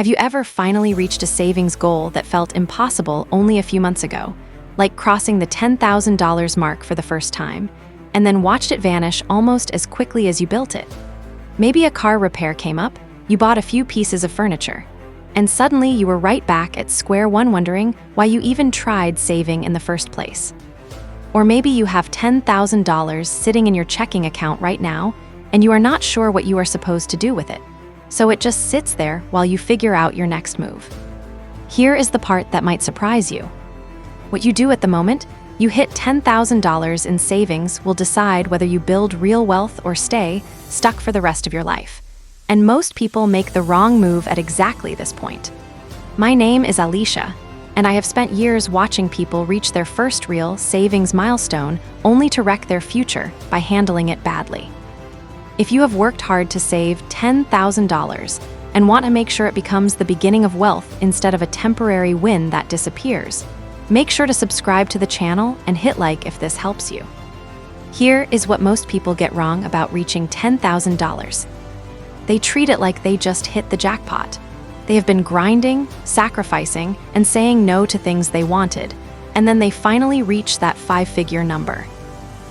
Have you ever finally reached a savings goal that felt impossible only a few months ago, like crossing the $10,000 mark for the first time, and then watched it vanish almost as quickly as you built it? Maybe a car repair came up, you bought a few pieces of furniture, and suddenly you were right back at square one wondering why you even tried saving in the first place. Or maybe you have $10,000 sitting in your checking account right now, and you are not sure what you are supposed to do with it. So it just sits there while you figure out your next move. Here is the part that might surprise you. What you do at the moment, you hit $10,000 in savings will decide whether you build real wealth or stay stuck for the rest of your life. And most people make the wrong move at exactly this point. My name is Alicia, and I have spent years watching people reach their first real savings milestone only to wreck their future by handling it badly. If you have worked hard to save $10,000 and want to make sure it becomes the beginning of wealth instead of a temporary win that disappears, make sure to subscribe to the channel and hit like if this helps you. Here is what most people get wrong about reaching $10,000. They treat it like they just hit the jackpot. They have been grinding, sacrificing, and saying no to things they wanted, and then they finally reach that five-figure number.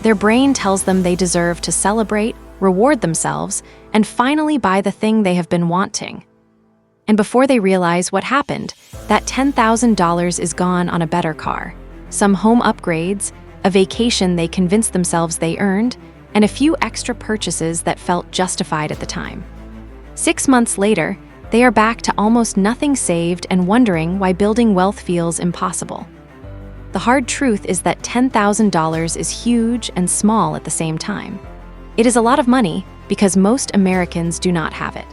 Their brain tells them they deserve to celebrate, reward themselves, and finally buy the thing they have been wanting. And before they realize what happened, that $10,000 is gone on a better car, some home upgrades, a vacation they convinced themselves they earned, and a few extra purchases that felt justified at the time. 6 months later, they are back to almost nothing saved and wondering why building wealth feels impossible. The hard truth is that $10,000 is huge and small at the same time. It is a lot of money because most Americans do not have it.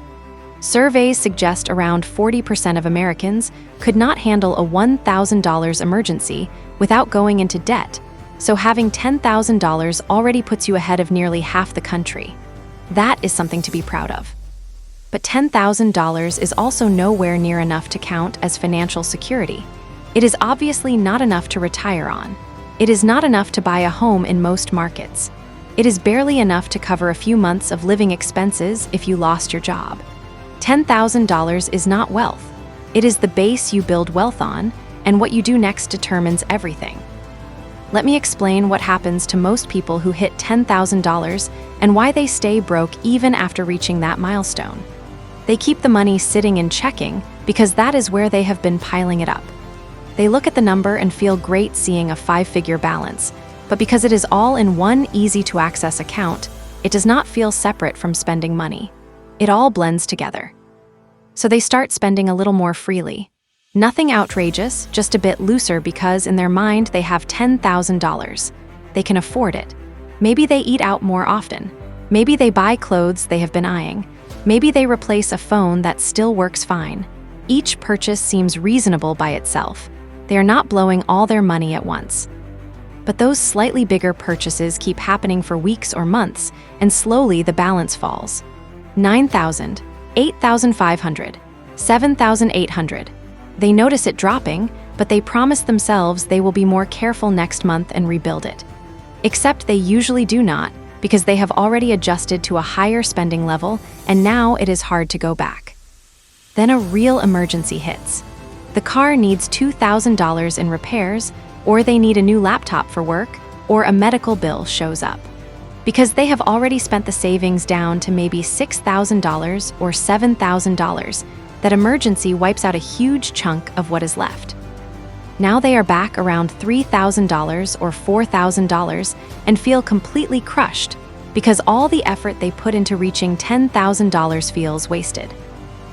Surveys suggest around 40% of Americans could not handle a $1,000 emergency without going into debt, so having $10,000 already puts you ahead of nearly half the country. That is something to be proud of. But $10,000 is also nowhere near enough to count as financial security. It is obviously not enough to retire on. It is not enough to buy a home in most markets. It is barely enough to cover a few months of living expenses if you lost your job. $10,000 is not wealth. It is the base you build wealth on, and what you do next determines everything. Let me explain what happens to most people who hit $10,000 and why they stay broke even after reaching that milestone. They keep the money sitting in checking because that is where they have been piling it up. They look at the number and feel great seeing a five-figure balance, but because it is all in one easy-to-access account, it does not feel separate from spending money. It all blends together. So they start spending a little more freely. Nothing outrageous, just a bit looser because in their mind they have $10,000. They can afford it. Maybe they eat out more often. Maybe they buy clothes they have been eyeing. Maybe they replace a phone that still works fine. Each purchase seems reasonable by itself. They are not blowing all their money at once. But those slightly bigger purchases keep happening for weeks or months, and slowly the balance falls. $9,000, $8,500, $7,800. They notice it dropping, but they promise themselves they will be more careful next month and rebuild it. Except they usually do not, because they have already adjusted to a higher spending level, and now it is hard to go back. Then a real emergency hits. The car needs $2,000 in repairs, or they need a new laptop for work, or a medical bill shows up. Because they have already spent the savings down to maybe $6,000 or $7,000, that emergency wipes out a huge chunk of what is left. Now they are back around $3,000 or $4,000 and feel completely crushed because all the effort they put into reaching $10,000 feels wasted.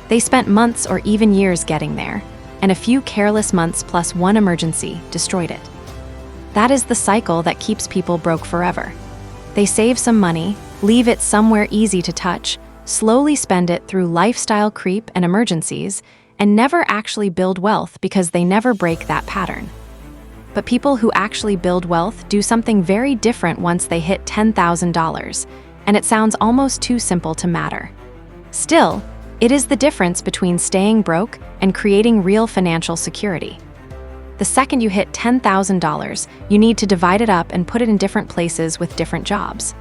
They spent months or even years getting there, and a few careless months plus one emergency destroyed it. That is the cycle that keeps people broke forever. They save some money, leave it somewhere easy to touch, slowly spend it through lifestyle creep and emergencies, and never actually build wealth because they never break that pattern. But people who actually build wealth do something very different once they hit $10,000, and it sounds almost too simple to matter. Still, it is the difference between staying broke and creating real financial security. The second you hit $10,000, you need to divide it up and put it in different places with different jobs.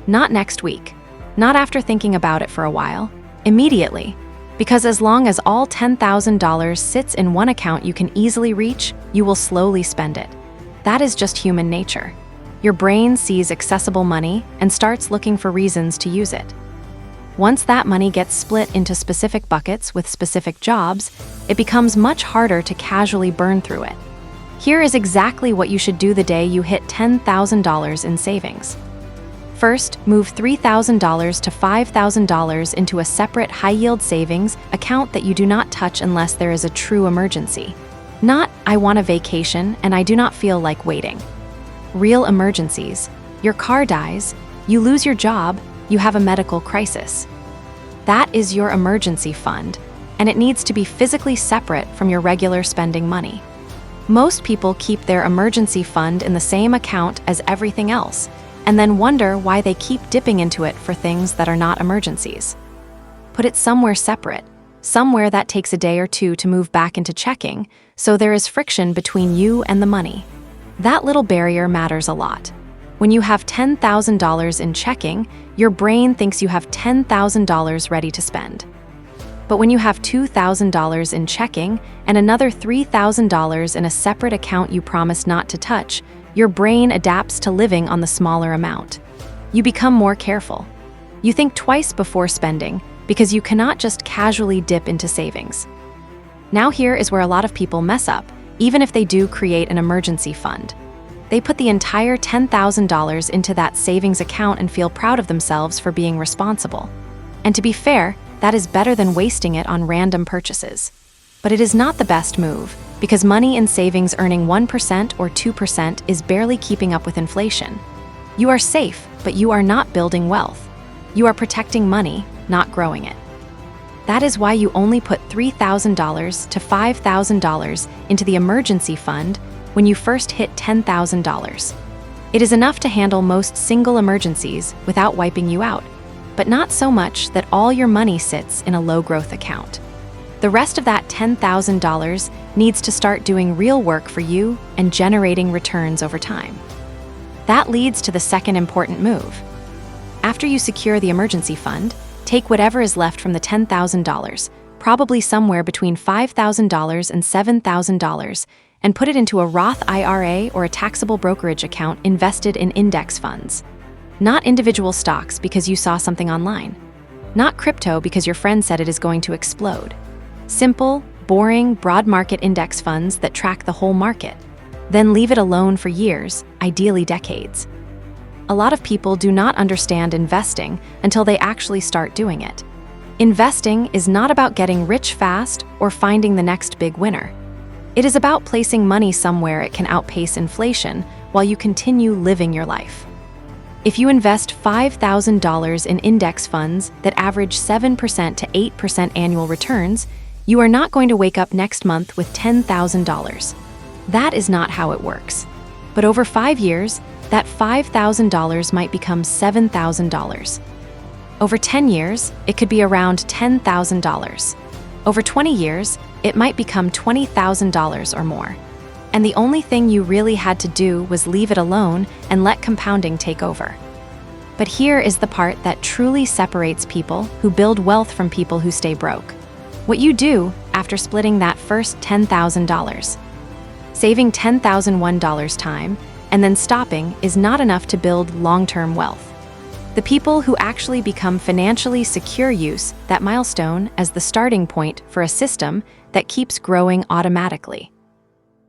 Not next week, not after thinking about it for a while, immediately, Because as long as all $10,000 sits in one account you can easily reach, you will slowly spend it. That is just human nature. Your brain sees accessible money and starts looking for reasons to use it. Once that money gets split into specific buckets with specific jobs, it becomes much harder to casually burn through it. Here is exactly what you should do the day you hit $10,000 in savings. First, move $3,000 to $5,000 into a separate high-yield savings account that you do not touch unless there is a true emergency. Not, I want a vacation and I do not feel like waiting. Real emergencies. Your car dies, you lose your job, you have a medical crisis. That is your emergency fund, and it needs to be physically separate from your regular spending money. Most people keep their emergency fund in the same account as everything else, and then wonder why they keep dipping into it for things that are not emergencies. Put it somewhere separate, somewhere that takes a day or two to move back into checking, so there is friction between you and the money. That little barrier matters a lot. When you have $10,000 in checking, your brain thinks you have $10,000 ready to spend. But when you have $2,000 in checking and another $3,000 in a separate account you promise not to touch, your brain adapts to living on the smaller amount. You become more careful. You think twice before spending because you cannot just casually dip into savings. Now here is where a lot of people mess up, even if they do create an emergency fund. They put the entire $10,000 into that savings account and feel proud of themselves for being responsible. And to be fair, that is better than wasting it on random purchases. But it is not the best move, because money in savings earning 1% or 2% is barely keeping up with inflation. You are safe, but you are not building wealth. You are protecting money, not growing it. That is why you only put $3,000 to $5,000 into the emergency fund when you first hit $10,000. It is enough to handle most single emergencies without wiping you out, but not so much that all your money sits in a low-growth account. The rest of that $10,000 needs to start doing real work for you and generating returns over time. That leads to the second important move. After you secure the emergency fund, take whatever is left from the $10,000, probably somewhere between $5,000 and $7,000, and put it into a Roth IRA or a taxable brokerage account invested in index funds. Not individual stocks because you saw something online. Not crypto because your friend said it is going to explode. Simple, boring, broad market index funds that track the whole market. Then leave it alone for years, ideally decades. A lot of people do not understand investing until they actually start doing it. Investing is not about getting rich fast or finding the next big winner. It is about placing money somewhere it can outpace inflation while you continue living your life. If you invest $5,000 in index funds that average 7% to 8% annual returns, you are not going to wake up next month with $10,000. That is not how it works. But over 5 years, that $5,000 might become $7,000. Over 10 years, it could be around $10,000. Over 20 years, it might become $20,000 or more. And the only thing you really had to do was leave it alone and let compounding take over. But here is the part that truly separates people who build wealth from people who stay broke. What you do after splitting that first $10,000. Saving $10,001 time and then stopping is not enough to build long-term wealth. The people who actually become financially secure use that milestone as the starting point for a system that keeps growing automatically.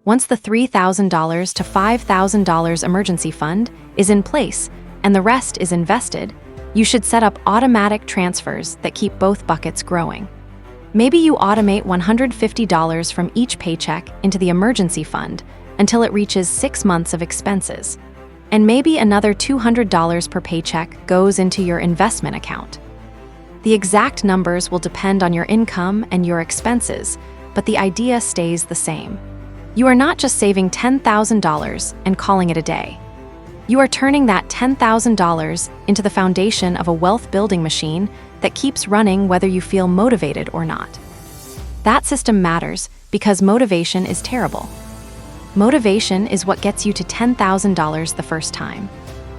Once the $3,000 to $5,000 emergency fund is in place and the rest is invested, you should set up automatic transfers that keep both buckets growing. Maybe you automate $150 from each paycheck into the emergency fund until it reaches 6 months of expenses. And maybe another $200 per paycheck goes into your investment account. The exact numbers will depend on your income and your expenses, but the idea stays the same. You are not just saving $10,000 and calling it a day. You are turning that $10,000 into the foundation of a wealth-building machine that keeps running whether you feel motivated or not. That system matters because motivation is terrible. Motivation is what gets you to $10,000 the first time.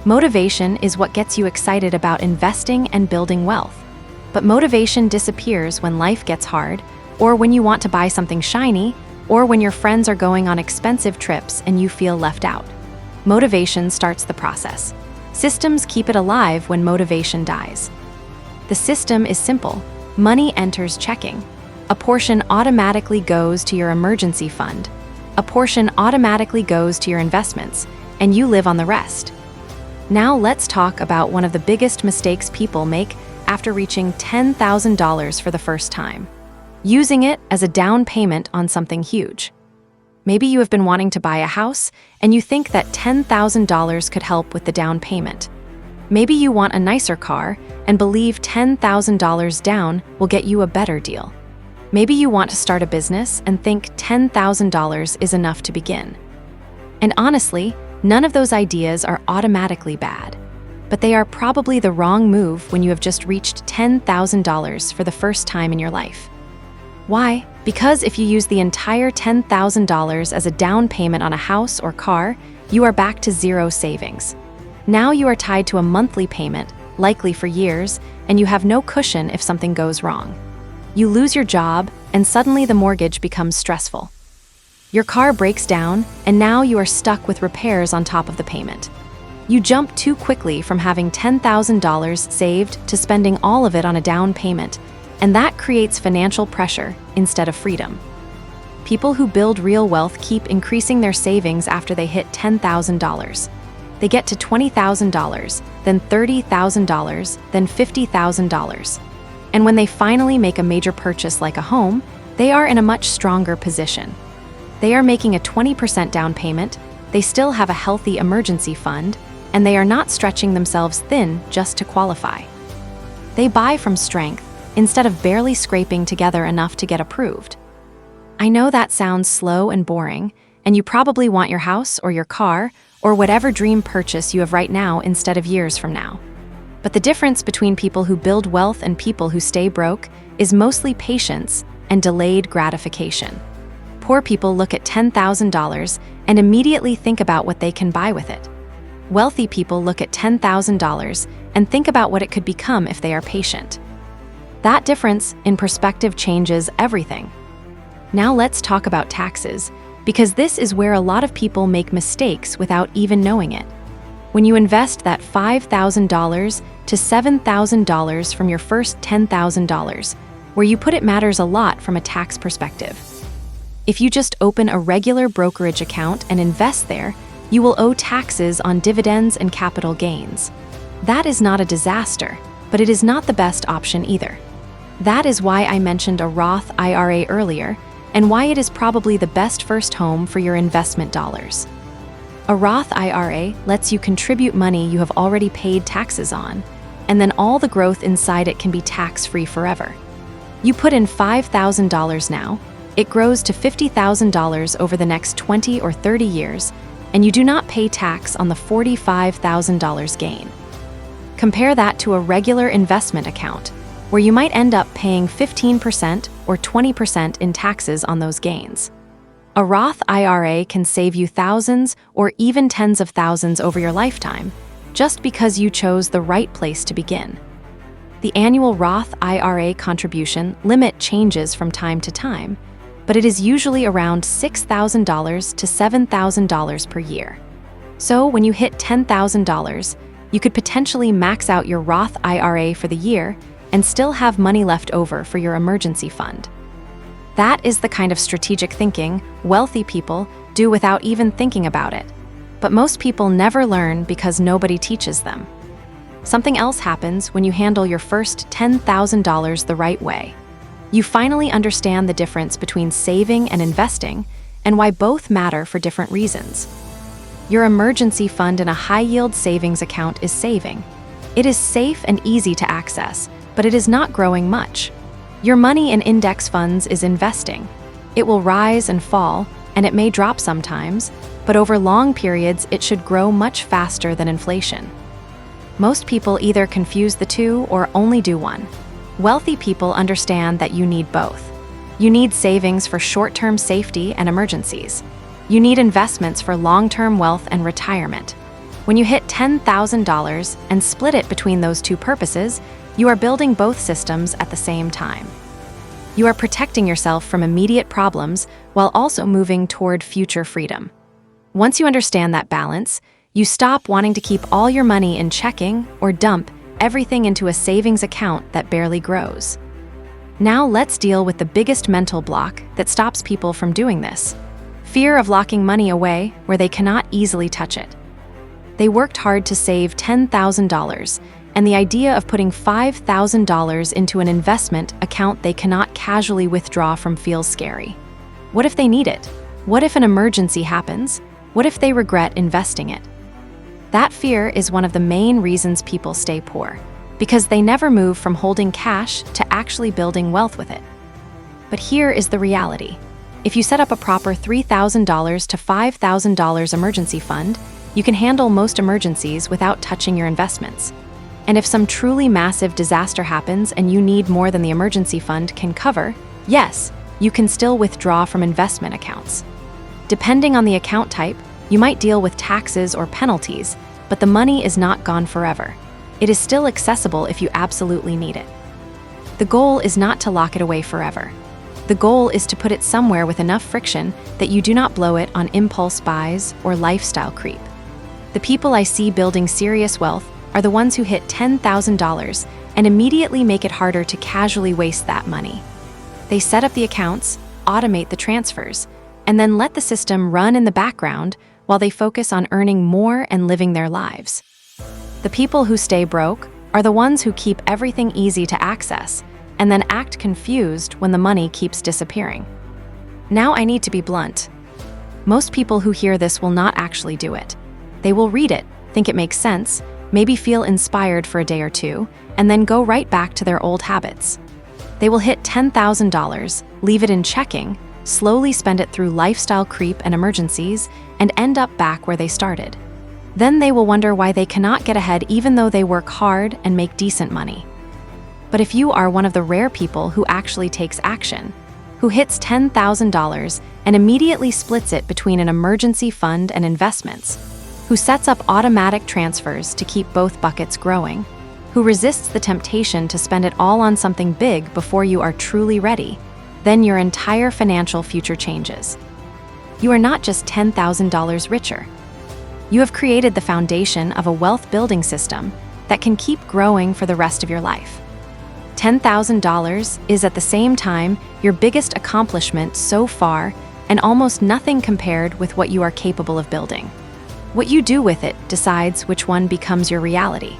Motivation is what gets you excited about investing and building wealth. But motivation disappears when life gets hard, or when you want to buy something shiny, or when your friends are going on expensive trips and you feel left out. Motivation starts the process. Systems keep it alive when motivation dies. The system is simple. Money enters checking. A portion automatically goes to your emergency fund. A portion automatically goes to your investments, and you live on the rest. Now let's talk about one of the biggest mistakes people make after reaching $10,000 for the first time: using it as a down payment on something huge. Maybe you have been wanting to buy a house, and you think that $10,000 could help with the down payment. Maybe you want a nicer car and believe $10,000 down will get you a better deal. Maybe you want to start a business and think $10,000 is enough to begin. And honestly, none of those ideas are automatically bad. But they are probably the wrong move when you have just reached $10,000 for the first time in your life. Why? Because if you use the entire $10,000 as a down payment on a house or car, you are back to zero savings. Now you are tied to a monthly payment, likely for years, and you have no cushion if something goes wrong. You lose your job, and suddenly the mortgage becomes stressful. Your car breaks down, and now you are stuck with repairs on top of the payment. You jump too quickly from having $10,000 saved to spending all of it on a down payment, and that creates financial pressure instead of freedom. People who build real wealth keep increasing their savings after they hit $10,000. They get to $20,000, then $30,000, then $50,000. And when they finally make a major purchase like a home, they are in a much stronger position. They are making a 20% down payment, they still have a healthy emergency fund, and they are not stretching themselves thin just to qualify. They buy from strength instead of barely scraping together enough to get approved. I know that sounds slow and boring, and you probably want your house or your car or whatever dream purchase you have right now instead of years from now. But the difference between people who build wealth and people who stay broke is mostly patience and delayed gratification. Poor people look at $10,000 and immediately think about what they can buy with it. Wealthy people look at $10,000 and think about what it could become if they are patient. That difference in perspective changes everything. Now let's talk about taxes, because this is where a lot of people make mistakes without even knowing it. When you invest that $5,000 to $7,000 from your first $10,000, where you put it matters a lot from a tax perspective. If you just open a regular brokerage account and invest there, you will owe taxes on dividends and capital gains. That is not a disaster, but it is not the best option either. That is why I mentioned a Roth IRA earlier, and why it is probably the best first home for your investment dollars. A Roth IRA lets you contribute money you have already paid taxes on, and then all the growth inside it can be tax-free forever. You put in $5,000 now, it grows to $50,000 over the next 20 or 30 years, and you do not pay tax on the $45,000 gain. Compare that to a regular investment account, where you might end up paying 15% or 20% in taxes on those gains. A Roth IRA can save you thousands or even tens of thousands over your lifetime, just because you chose the right place to begin. The annual Roth IRA contribution limit changes from time to time, but it is usually around $6,000 to $7,000 per year. So when you hit $10,000, you could potentially max out your Roth IRA for the year and still have money left over for your emergency fund. That is the kind of strategic thinking wealthy people do without even thinking about it. But most people never learn because nobody teaches them. Something else happens when you handle your first $10,000 the right way. You finally understand the difference between saving and investing, and why both matter for different reasons. Your emergency fund in a high-yield savings account is saving. It is safe and easy to access, but it is not growing much. Your money in index funds is investing. It will rise and fall, and it may drop sometimes, but over long periods it should grow much faster than inflation. Most people either confuse the two or only do one. Wealthy people understand that you need both. You need savings for short-term safety and emergencies. You need investments for long-term wealth and retirement. When you hit $10,000 and split it between those two purposes, You are building both systems at the same time. You are protecting yourself from immediate problems while also moving toward future freedom. Once you understand that balance, you stop wanting to keep all your money in checking or dump everything into a savings account that barely grows. Now let's deal with the biggest mental block that stops people from doing this: fear of locking money away where they cannot easily touch it. They worked hard to save $10,000, and the idea of putting $5,000 into an investment account they cannot casually withdraw from feels scary. What if they need it? What if an emergency happens? What if they regret investing it? That fear is one of the main reasons people stay poor, because they never move from holding cash to actually building wealth with it. But here is the reality. If you set up a proper $3,000 to $5,000 emergency fund, you can handle most emergencies without touching your investments. And if some truly massive disaster happens and you need more than the emergency fund can cover, yes, you can still withdraw from investment accounts. Depending on the account type, you might deal with taxes or penalties, but the money is not gone forever. It is still accessible if you absolutely need it. The goal is not to lock it away forever. The goal is to put it somewhere with enough friction that you do not blow it on impulse buys or lifestyle creep. The people I see building serious wealth are the ones who hit $10,000 and immediately make it harder to casually waste that money. They set up the accounts, automate the transfers, and then let the system run in the background while they focus on earning more and living their lives. The people who stay broke are the ones who keep everything easy to access and then act confused when the money keeps disappearing. Now I need to be blunt. Most people who hear this will not actually do it. They will read it, think it makes sense, maybe feel inspired for a day or two, and then go right back to their old habits. They will hit $10,000, leave it in checking, slowly spend it through lifestyle creep and emergencies, and end up back where they started. Then they will wonder why they cannot get ahead even though they work hard and make decent money. But if you are one of the rare people who actually takes action, who hits $10,000 and immediately splits it between an emergency fund and investments, who sets up automatic transfers to keep both buckets growing, who resists the temptation to spend it all on something big before you are truly ready, then your entire financial future changes. You are not just $10,000 richer. You have created the foundation of a wealth-building system that can keep growing for the rest of your life. $10,000 is at the same time your biggest accomplishment so far and almost nothing compared with what you are capable of building. What you do with it decides which one becomes your reality.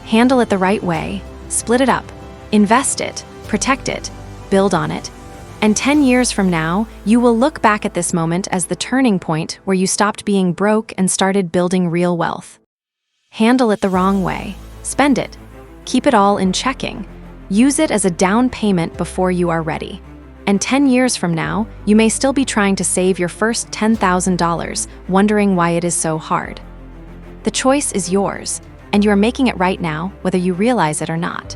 Handle it the right way, split it up, invest it, protect it, build on it, and 10 years from now, you will look back at this moment as the turning point where you stopped being broke and started building real wealth. Handle it the wrong way, spend it, keep it all in checking, use it as a down payment before you are ready. And 10 years from now, you may still be trying to save your first $10,000, wondering why it is so hard. The choice is yours, and you are making it right now, whether you realize it or not.